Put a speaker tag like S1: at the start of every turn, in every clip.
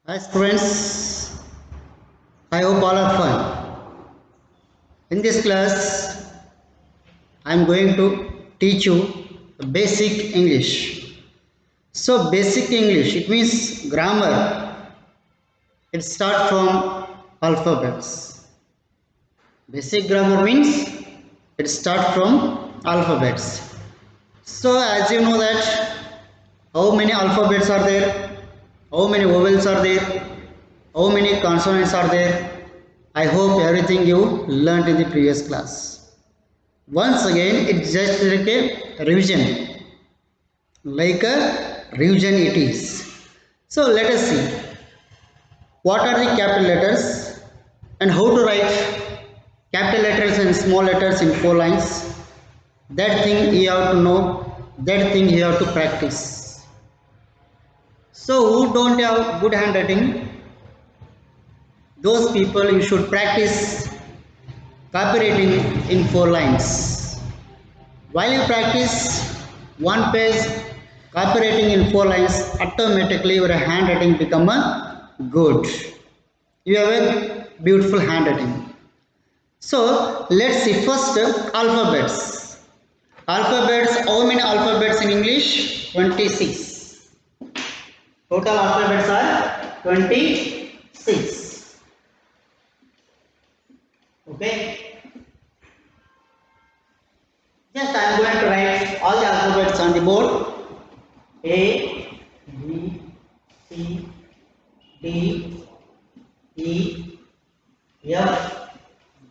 S1: Hi students, I hope all are fine. In this class, I am going to teach you basic English. So basic English, it means grammar. It starts from alphabets. Basic grammar means it starts from alphabets. So as you know that how many alphabets are there, how many vowels are there, how many consonants are there. I hope everything you learnt in the previous class. Once again, it's just like a revision it is. So let us see what are the capital letters and how to write capital letters and small letters in 4 lines. That thing you have to know, that thing you have to practice. So who don't have good handwriting, those people you should practice copywriting in 4 lines. While you practice one page copywriting in 4 lines, automatically your handwriting become a good. You have a beautiful handwriting. So let's see first alphabets. Alphabets, how many alphabets in English? 26. Total alphabets are 26. Okay. Just I am going to write all the alphabets on the board. A, B, C, D, E, F,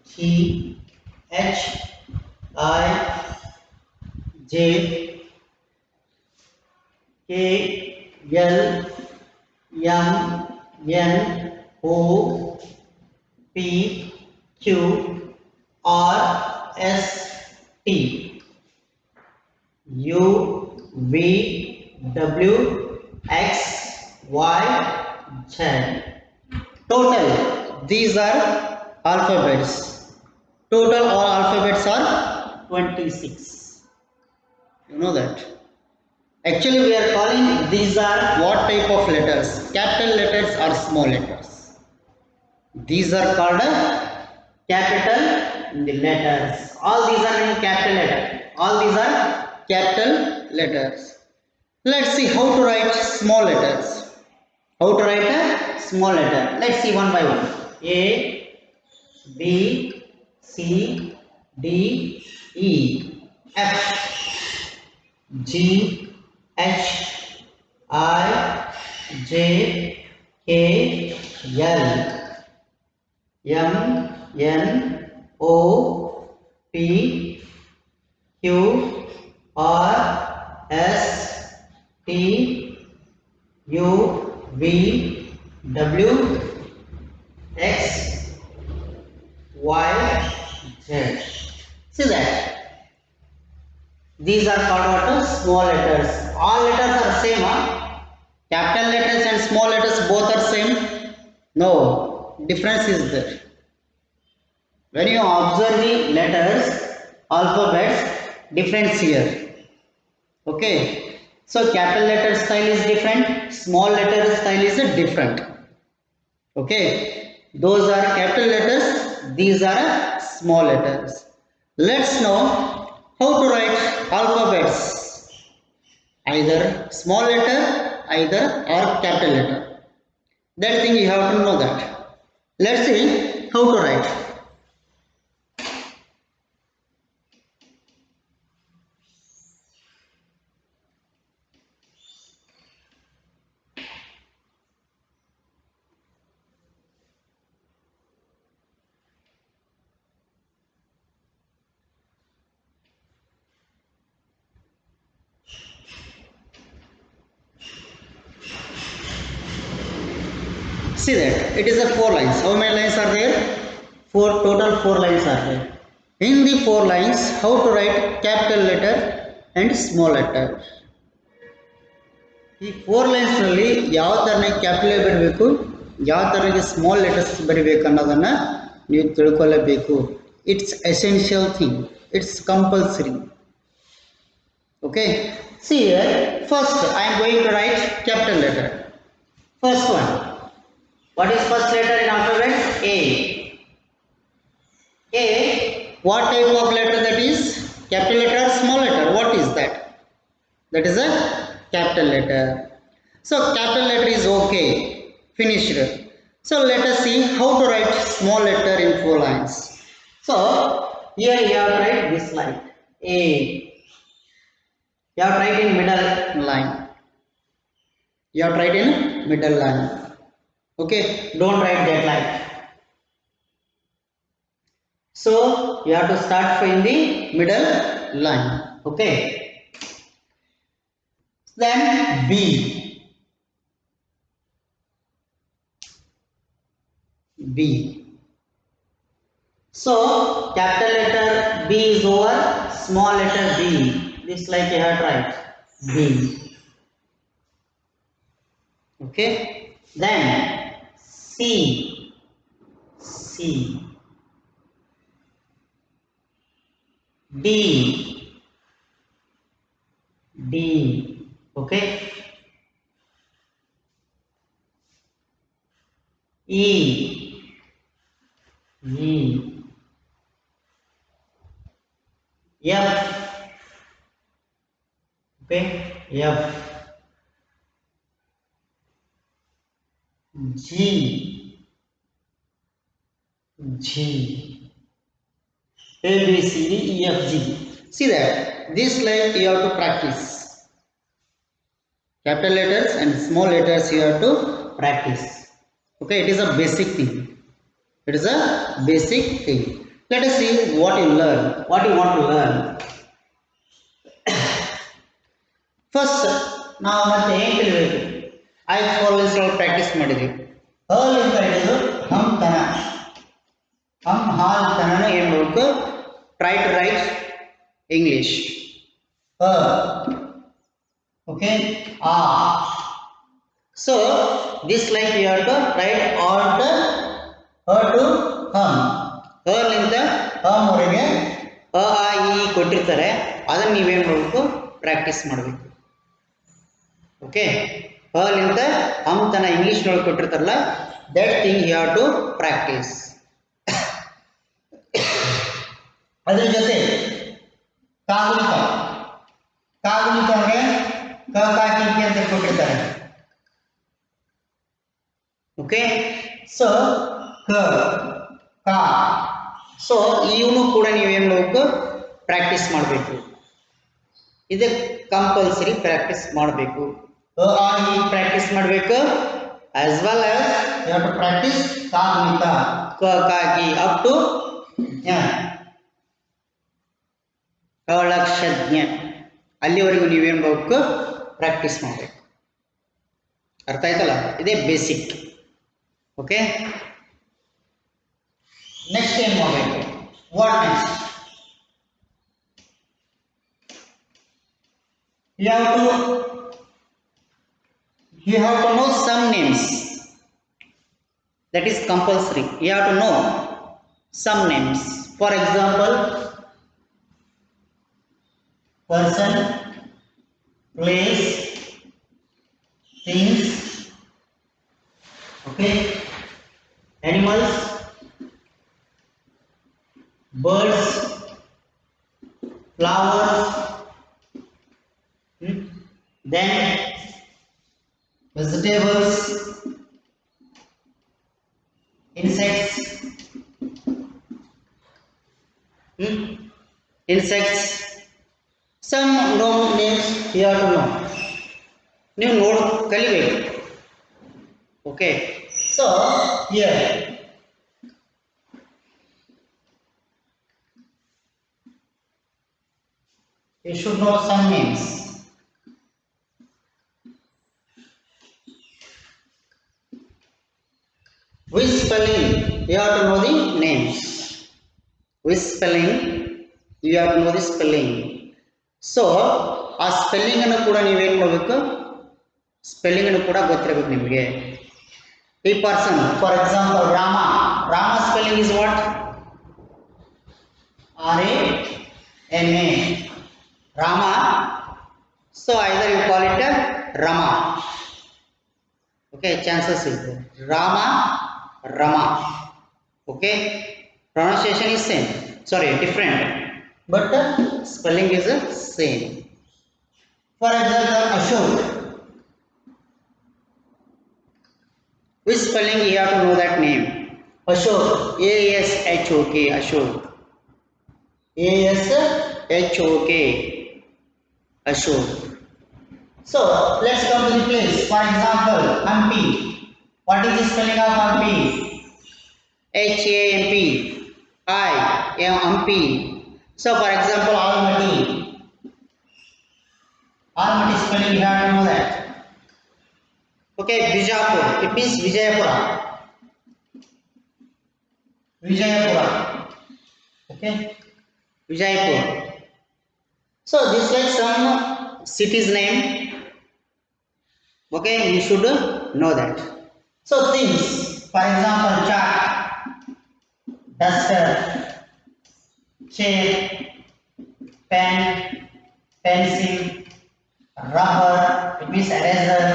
S1: G, H, I, J, K, L, M, N, O, P, Q, R, S, T, U, V, W, X, Y, Z. Total, these are alphabets. Total all alphabets are 26. You know that. Actually, we are calling these are what type of letters? Capital letters or small letters? These are called capital letters. All these are in capital letter. All these are capital letters. Let's see how to write small letters. How to write a small letter? Let's see one by one. A, B, C, D, E, F, G, H, I, J, K, L, M, N, O, P, Q, R, S, T, U, V, W, X, Y, Z. See that? These are called what? Small letters. All letters are same, huh? Capital letters and small letters both are same. No, difference is there. When you observe the letters, alphabets, difference here. Okay. So capital letter style is different, small letter style is different. Okay. Those are capital letters, these are small letters. Let's know how to write alphabets. Either small letter, either or capital letter. That thing you have to know that. Let's see how to write. See that it is a 4 lines. How many lines are there? Total 4 lines are there. In the 4 lines, how to write capital letter and small letter? ಈ 4 lines ನಲ್ಲಿ ಯಾವ ತರನೇ capital ಬರಬೇಕು, ಯಾವ ತರನೇ small letters ಬರಬೇಕು ಅನ್ನೋದನ್ನ ನೀವು ತಿಳ್ಕೊಳ್ಳಬೇಕು. It's essential thing, it's compulsory. Okay, see here, first I am going to write capital letter. First one, What is first letter in alphabet? A. A. What type of letter that is? Capital letter or small letter? What is that? That is a capital letter. So capital letter is okay. Finished. So let us see how to write small letter in 4 lines. So here you have to write this line. A. You have to write in middle line. You have to write in middle line. Okay. Don't write that line. So you have to start from the middle line. Okay. Then B. B. So capital letter B is over small letter b. This like you have to write B. Okay. Then C. C. D. D. Okay. E. E. F. Okay. F. G. G. A, B, C, D, E, F, G. See that this line you have to practice. Capital letters and small letters you have to practice. Okay, it is a basic thing. It is a basic thing. Let us see what you learn. What you want to learn. First, ನಾವು ಮತ್ತೆ ಏನು ಕಲಿಬೇಕು? ಆಯ್ತು following ನಾವು practice ಮಾಡಿದ್ವಿ. ಅಲ್ಲಿಂದ ಹಿಡಿದು ಹಮ್ ತನ ಹಮ್ ಹಾಲ್ ತನನು ಏನು ಮಾಡಬೇಕು? Try to write English. Okay. So this like you have to write all the to hum. ಲಿಂದ ಹಮ್ ವರೆಗೆ ಅ ಆ ಇ ಕೊಟ್ಟಿರ್ತಾರೆ, ಅದನ್ನ ನೀವೇನು ಮಾಡಬೇಕು? ಪ್ರಾಕ್ಟೀಸ್ ಮಾಡಬೇಕು. ಓಕೆ. ಲಿಂದ ಹಮ್ ತನ ಇಂಗ್ಲಿಷ್ ನೊಳಗೆ ಕೊಟ್ಟಿರ್ತಾರಲ್ಲ, that thing you have to practise. ಅದ್ರ ಜೊತೆ ಕಾಗುಣಿತ ಕಾಗುಣಿತವ್ರಿಗೆ ಕ ಕಾ ಕಿ ಕಿ ಅಂತ ಕೊಟ್ಟಿರ್ತಾರೆ. ಓಕೆ. ಸೊ ಕ ಕಾ. ಸೊ ಇವನು ಕೂಡ ನೀವೇನು ಮಾಡಬೇಕು? ಪ್ರಾಕ್ಟೀಸ್ ಮಾಡಬೇಕು. ಇದು ಕಂಪಲ್ಸರಿ ಪ್ರಾಕ್ಟೀಸ್ ಮಾಡಬೇಕು. ಆ ಈ ಪ್ರಾಕ್ಟೀಸ್ ಮಾಡಬೇಕು. As well as you have to practice ಕಾಗುಣಿತ ಕ ಕಾ ಕಿ ಅಪ್ ಟು ಅಳಕ್ಷಜ್ಞ ಅಲ್ಲಿವರೆಗೂ ನೀವೇನು ಮಾಡಬೇಕು? ಪ್ರಾಕ್ಟೀಸ್ ಮಾಡಬೇಕು. ಅರ್ಥ ಆಯ್ತಲ್ಲ? ಇದೇ ಬೇಸಿಕ್. ಓಕೆ. ನೆಕ್ಸ್ಟ್ ಏನು ಮಾಡಬೇಕು? What next? You have to know some names. That is compulsory. You have to know some names. For example, person, place, things, okay, animals, birds, flowers, then vegetables, insects, insects. Some names you have to know. ನೀವು ನೋಡ್ ಕಲಿಬೇಕು. Okay. So here you should know some names. With spelling you have to know the names. With spelling you have to know the spelling. So ಆ spelling ಅನ್ನು ಕೂಡ ನೀವೇನು ಮಾಡಬೇಕು? Spelling ಅನ್ನು ಕೂಡ ಗೊತ್ತಿರಬೇಕು ನಿಮಗೆ. ಈ person, for example Rama. Rama spelling is what? R-A-M-A. Rama. So either you call it a Rama. Okay, chances is there. Rama, Rama. Okay, pronunciation is same, sorry different, but spelling is the same. For example, Ashok, which spelling you have to know that name? Ashok, A-S-H-O-K, Ashok, A-S-H-O-K, Ashok. So let's come to the place. For example, Hampi. What is the spelling of Hampi? H-A-M-P, I-M, Hampi. So for example, Almaty. Almaty spelling, you have to know that. Okay, Bijapur, it means Vijayapura. Vijayapura. Okay, Vijayapur. So this like some city's name. Okay, you should know that. So things, for example, chalk, duster, chair, pen, pencil, rubber, it means eraser.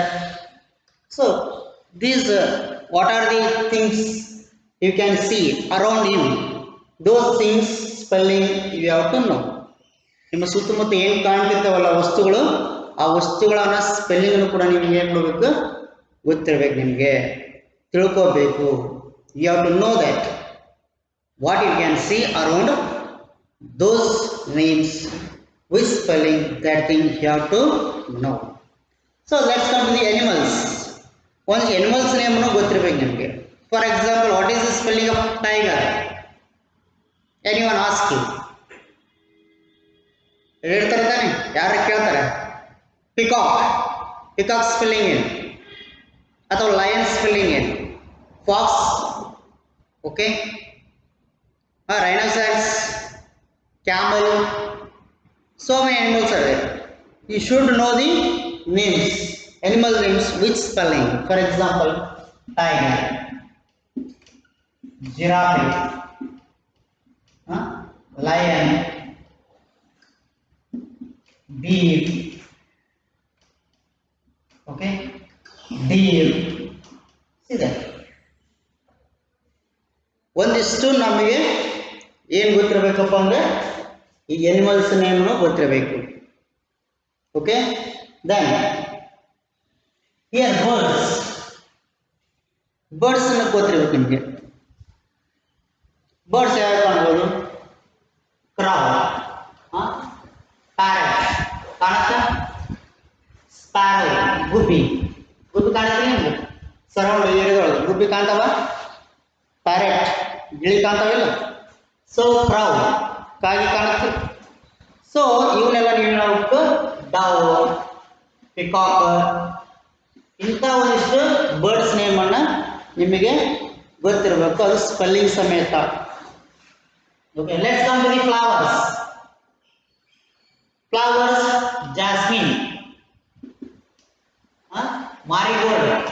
S1: So these what are the things you can see around you? Those things spelling you have to know. ನಿಮ್ಮ ಸುತ್ತಮುತ್ತ ಏನು ಕಾಣ್ತಿರ್ತಾವಲ್ಲ ವಸ್ತುಗಳು, ಆ ವಸ್ತುಗಳನ್ನ spelling ಕೂಡ ನಿಮಗೆ ಏನು ಮಾಡಬೇಕು, ಗೊತ್ತಿರಬೇಕು, ನಿಮಗೆ ತಿಳ್ಕೋಬೇಕು. You have to know that what you can see around those names, which spelling, that thing you have to know. So let's come to the animals. Once animals name ಗೊತ್ತಿರಬೇಕು ನಿಮಗೆ. For example, what is the spelling of tiger? Anyone ask you? ಹೇಳ್ತಾರೆ ತಾನೆ, ಯಾರು ಕೇಳ್ತಾರೆ? Peacock, peacock spelling ಏನು? ಅಥವಾ lion spelling ಏನು? Fox. Okay, rhinoceros, camel, so many animals are there. You should know the names, animal names, which spelling. For example, tiger, giraffe, lion, bear, okay, deer. See that. ಒಂದಿಷ್ಟು ನಮಗೆ ಏನು ಗೊತ್ತಿರಬೇಕಪ್ಪ ಅಂದರೆ ಈ animals ನೇಮ್ನು ಗೊತ್ತಿರಬೇಕು. Okay, then here birds, birds ಅನ್ನ ಗೊತ್ತಿರಬೇಕು ನಿಮಗೆ. ಬರ್ಡ್ಸ್ ಯಾರು ಕಾಣ್ಬೋದು? ಕ್ರೌ, ಪ್ಯಾರೆಟ್ ಕಾಣುತ್ತಾ? ಸ್ಪ್ಯಾರೋ, ಗುಬ್ಬಿ, ಗುಬ್ಬಿ ಕಾಣುತ್ತೆ ನಿಮಗೆ ಸರೌಂಡ್ ಏರಿಯಾದೊಳಗೆ? ಗುಬ್ಬಿ ಕಾಣ್ತಾವ? ಪ್ಯಾರೆಟ್, ಗಿಳಿ ಕಾಣ್ತಾವಿಲ್ಲ? ಸೊ ಕ್ರೌ, ಕಾಗಿ ಕಾಣುತ್ತೆ. ಸೊ ಇವನ್ನೆಲ್ಲ ನೀವು ಹೇಳಬೇಕು. ಡವ್, ಪಿಕಾಕ್, ಇಂಥ ಒಂದಿಷ್ಟು ಬರ್ಡ್ಸ್ ನೇಮನ್ನು ನಿಮಗೆ ಗೊತ್ತಿರಬೇಕು, ಅದು ಸ್ಪೆಲ್ಲಿಂಗ್ ಸಮೇತ. Okay, let's come to the flowers. Flowers, jasmine, marigold,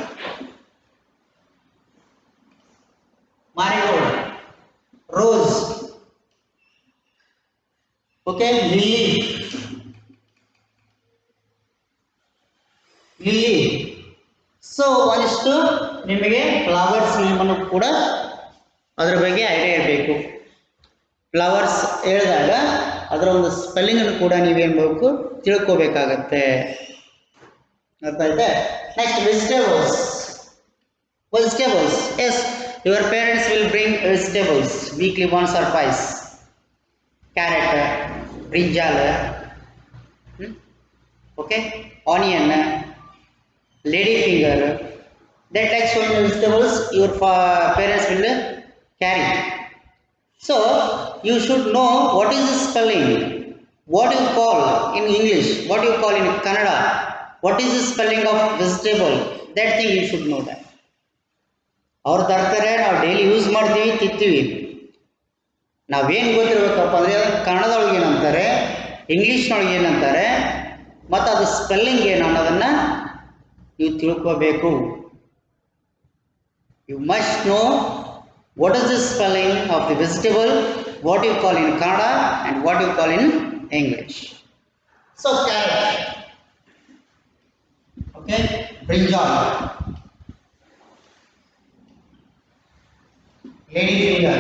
S1: marigold, rose, okay, lily, lily. So ಒಂದಿಷ್ಟು ನಿಮಗೆ ಫ್ಲವರ್ಸ್ ನೇಮನ್ನು ಕೂಡ ಅದರ ಬಗ್ಗೆ ಐಡಿಯಾ ಇರಬೇಕು. ಫ್ಲವರ್ಸ್ ಹೇಳಿದಾಗ ಅದರ ಒಂದು ಸ್ಪೆಲ್ಲಿಂಗನ್ನು ಕೂಡ ನೀವೇನು ಮಾಡಬೇಕು, ತಿಳ್ಕೋಬೇಕಾಗತ್ತೆ. ಅರ್ಥ ಆಯ್ತಾ? Next, vegetables. Vegetables, yes, your parents will bring vegetables weekly once or twice. Carrot, brinjal, okay, onion, lady finger, that like so many vegetables your parents will carry. So you should know what is the spelling, what you call in English, what you call in Kannada, what is the spelling of vegetable, that thing you should know that. ಅವ್ರು ತರ್ತಾರೆ, ನಾವು daily use ಮಾಡ್ತೀವಿ, ತಿಂತೀವಿ. ನಾವೇನು ಗೊತ್ತಿರಬೇಕಪ್ಪ ಅಂದರೆ ಕನ್ನಡದೊಳಗೆ ಏನಂತಾರೆ, ಇಂಗ್ಲೀಷ್ನೊಳಗೆ ಏನಂತಾರೆ, ಮತ್ತು ಅದು ಸ್ಪೆಲ್ಲಿಂಗ್ ಏನು ಅನ್ನೋದನ್ನು ನೀವು ತಿಳ್ಕೋಬೇಕು. You must know what is the spelling of the vegetable, what you call in Kannada and what you call in English. So carrot, okay, brinjal, lady finger,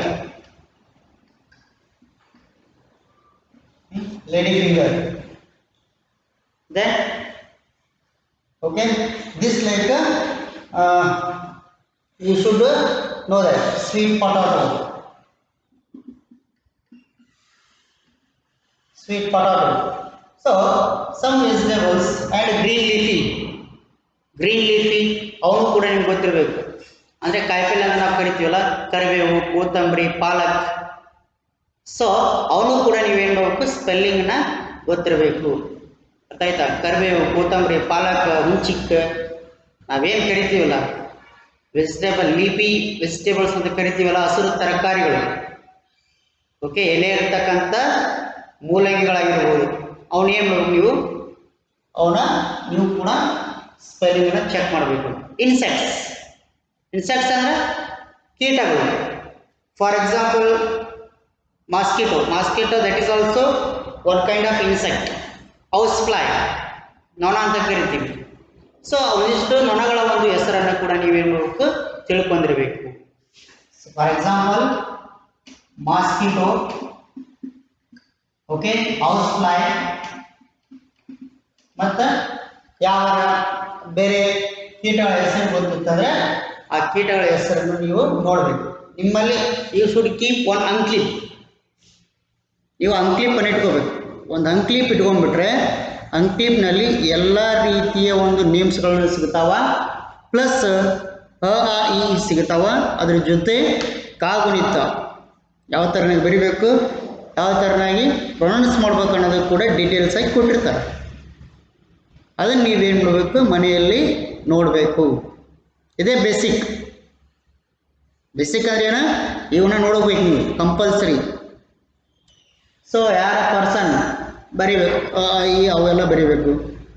S1: lady finger. Then okay, this like you should know that sweet potato, sweet potato. So some vegetables and green leafy ಅವನು ಕೂಡ ನಿಮ್ಗೆ ಗೊತ್ತಿರಬೇಕು. ಅಂದರೆ ಕಾಯಿಪಲ್ಲೆ ಅಂತ ನಾವು ಕರಿತೀವಲ್ಲ, ಕರಿಬೇವು, ಕೊತ್ತಂಬರಿ, ಪಾಲಕ್. ಸೊ ಅವನು ಕೂಡ ನೀವೇನು ಮಾಡಬೇಕು, ಸ್ಪೆಲ್ಲಿಂಗ್ನ ಗೊತ್ತಿರಬೇಕು. ಅರ್ಥ ಆಯ್ತಾ? ಕರಿಬೇವು, ಕೊತ್ತಂಬರಿ, ಪಾಲಕ್, ಹುಂಚಿಕ್ ನಾವೇನು ಕರಿತೀವಲ್ಲ ವೆಜಿಟೇಬಲ್, ಲೀಫಿ ವೆಜಿಟೇಬಲ್ಸ್ ಅಂತ ಕರಿತೀವಲ್ಲ, ಹಸಿರು ತರಕಾರಿಗಳು. ಓಕೆ, ಎಲೆ ಇರ್ತಕ್ಕಂಥ ಮೂಲಂಗಿಗಳಾಗಿರ್ಬೋದು, ಅವನೇನು ಮಾಡಬೇಕು ನೀವು ಕೂಡ ಸ್ಪೆಲ್ಲಿಂಗ್ನ ಚೆಕ್ ಮಾಡಬೇಕು. ಇನ್ಸೆಕ್ಟ್ಸ್ ಅಂದರೆ ಕೀಟಗಳು. For example mosquito that is also one kind of insect. House fly ನೊಣ ಅಂತ ಕರಿತೀವಿ. ಸೊ ಒಂದಿಷ್ಟು ನೊಣಗಳ ಒಂದು ಹೆಸರನ್ನು ಕೂಡ ನೀವೇನು ಮಾಡಬೇಕು, ತಿಳ್ಕೊಂಡಿರಬೇಕು. For example mosquito, okay, house fly, ಮತ್ತು ಯಾವ ಬೇರೆ ಕೀಟಗಳ ಹೆಸರು ಗೊತ್ತಿತ್ತಂದ್ರೆ ಆ ಕೀಟಗಳ ಹೆಸರನ್ನು ನೀವು ನೋಡಬೇಕು. ನಿಮ್ಮಲ್ಲಿ ಯು ಶುಡ್ ಕೀಪ್ ಒನ್ ಅಂಕ್ಲಿಪ್. ನೀವು ಅಂಕ್ಲಿಪ್ಪನ್ನು ಇಟ್ಕೋಬೇಕು. ಒಂದು ಅಂಕ್ಲಿಪ್ ಇಟ್ಕೊಂಡ್ಬಿಟ್ರೆ ಅಂಕ್ಲಿಪ್ನಲ್ಲಿ ಎಲ್ಲ ರೀತಿಯ ಒಂದು ನೇಮ್ಸ್ಗಳನ್ನು ಸಿಗ್ತಾವ, ಪ್ಲಸ್ ಅ ಆ ಇ ಸಿಗ್ತಾವ. ಅದ್ರ ಜೊತೆ ಕಾಗುಣಿತ ಯಾವ ಥರನಾಗಿ ಬರಿಬೇಕು, ಯಾವ ಥರನಾಗಿ ಪ್ರೊನೌನ್ಸ್ ಮಾಡ್ಬೇಕು ಅನ್ನೋದು ಕೂಡ ಡೀಟೇಲ್ಸ್ ಆಗಿ ಕೊಟ್ಟಿರ್ತಾರೆ. ಅದನ್ನು ನೀವೇನು ಮಾಡಬೇಕು, ಮನೆಯಲ್ಲಿ ನೋಡಬೇಕು. ಇದೇ ಬೇಸಿಕ್ ಅಂದ್ರೆ ಏನು, ಇವನ್ನ ನೋಡಬೇಕು ನೀವು ಕಂಪಲ್ಸರಿ. ಸೊ ಯಾರ ಪರ್ಸನ್ ಬರಿಬೇಕು, ಅವೆಲ್ಲ ಬರಿಬೇಕು.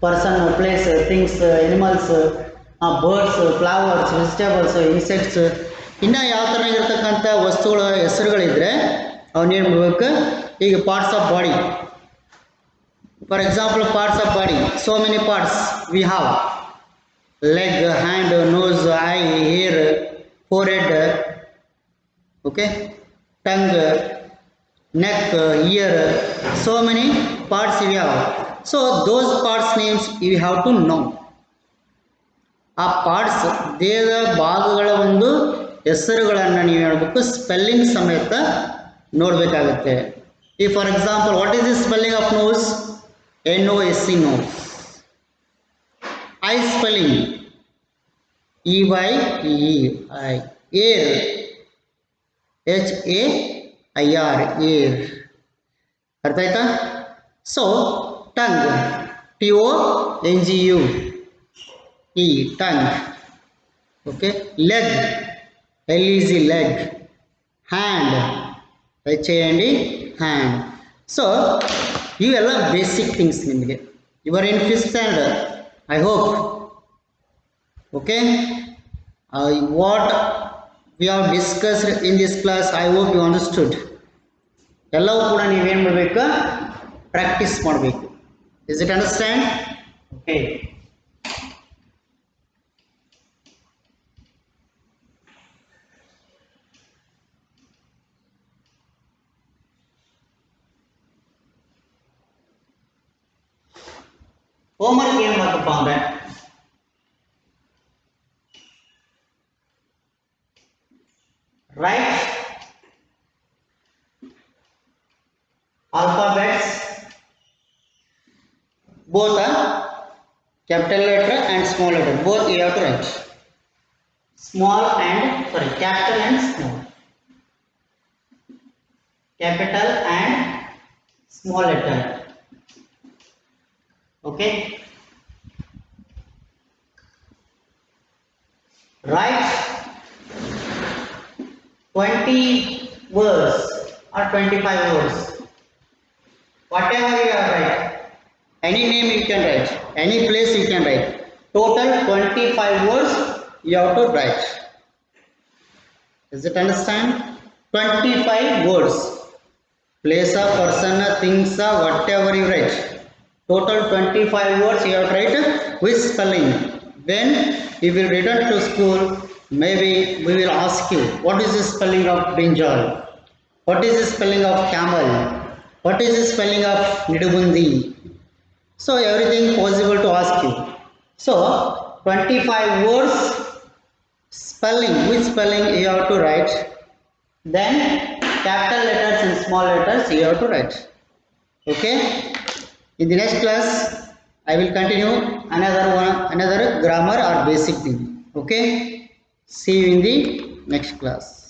S1: Person, place, things, animals, birds, flowers, vegetables, insects, ಇನ್ನು ಯಾವ ಥರನಾಗಿರ್ತಕ್ಕಂಥ ವಸ್ತುಗಳ ಹೆಸರುಗಳಿದ್ರೆ ಅವನ್ನೇನು ಮಾಡಬೇಕು. ಈಗ parts of body, for example parts of body, so many parts we have: leg, hand, nose, eye, hair, forehead, okay, tongue, neck, ear, so many parts we have. So those parts names you have to know. ಆ parts ದೇಹದ ಭಾಗಗಳ ಒಂದು ಹೆಸರುಗಳನ್ನು ನೀವು ಹೇಳಬೇಕು, spelling ಸಮೇತ ನೋಡಬೇಕಾಗುತ್ತೆ. ಈ for example what is the spelling of nose? NOSE, nose. Eye spelling EYEI. Ear HAIR, ear. ಅರ್ಥ ಆಯ್ತಾ? So tongue TONGU, tongue. Okay, leg LEG, leg. Hand HAND, hand. So ಇವೆಲ್ಲ ಬೇಸಿಕ್ ಥಿಂಗ್ಸ್. ನಿಮಗೆ you are in 5th standard, I hope. Okay, what we have discussed in this class, I hope you understood. ಎಲ್ಲವೂ ಕೂಡ ನೀವೇನು ಮಾಡಬೇಕು, practice ಮಾಡಬೇಕು. Is it understand? Okay, homework ಏನು ಮಾಡಬೇಕಪ್ಪ ಅಂದರೆ, write alphabets, both capital letter and small letter, both you have to write. Capital and small, capital and small letter. Okay, write 20 words or 25 words, whatever you are write. Any name you can write, any place you can write. Total 25 words you have to write. Is it understand? 25 words. Place of person, things, whatever you write. Total 25 words you have to write with spelling. When you will return to school, Maybe we will ask you, what is the spelling of brinjal? What is the spelling of camel? What is the spelling of nidubundi? So everything possible to ask you. So 25 words spelling, which spelling you have to write. Then capital letters and small letters you have to write. Okay. In the next class, I will continue another grammar or basic thing. Okay. See you in the next class.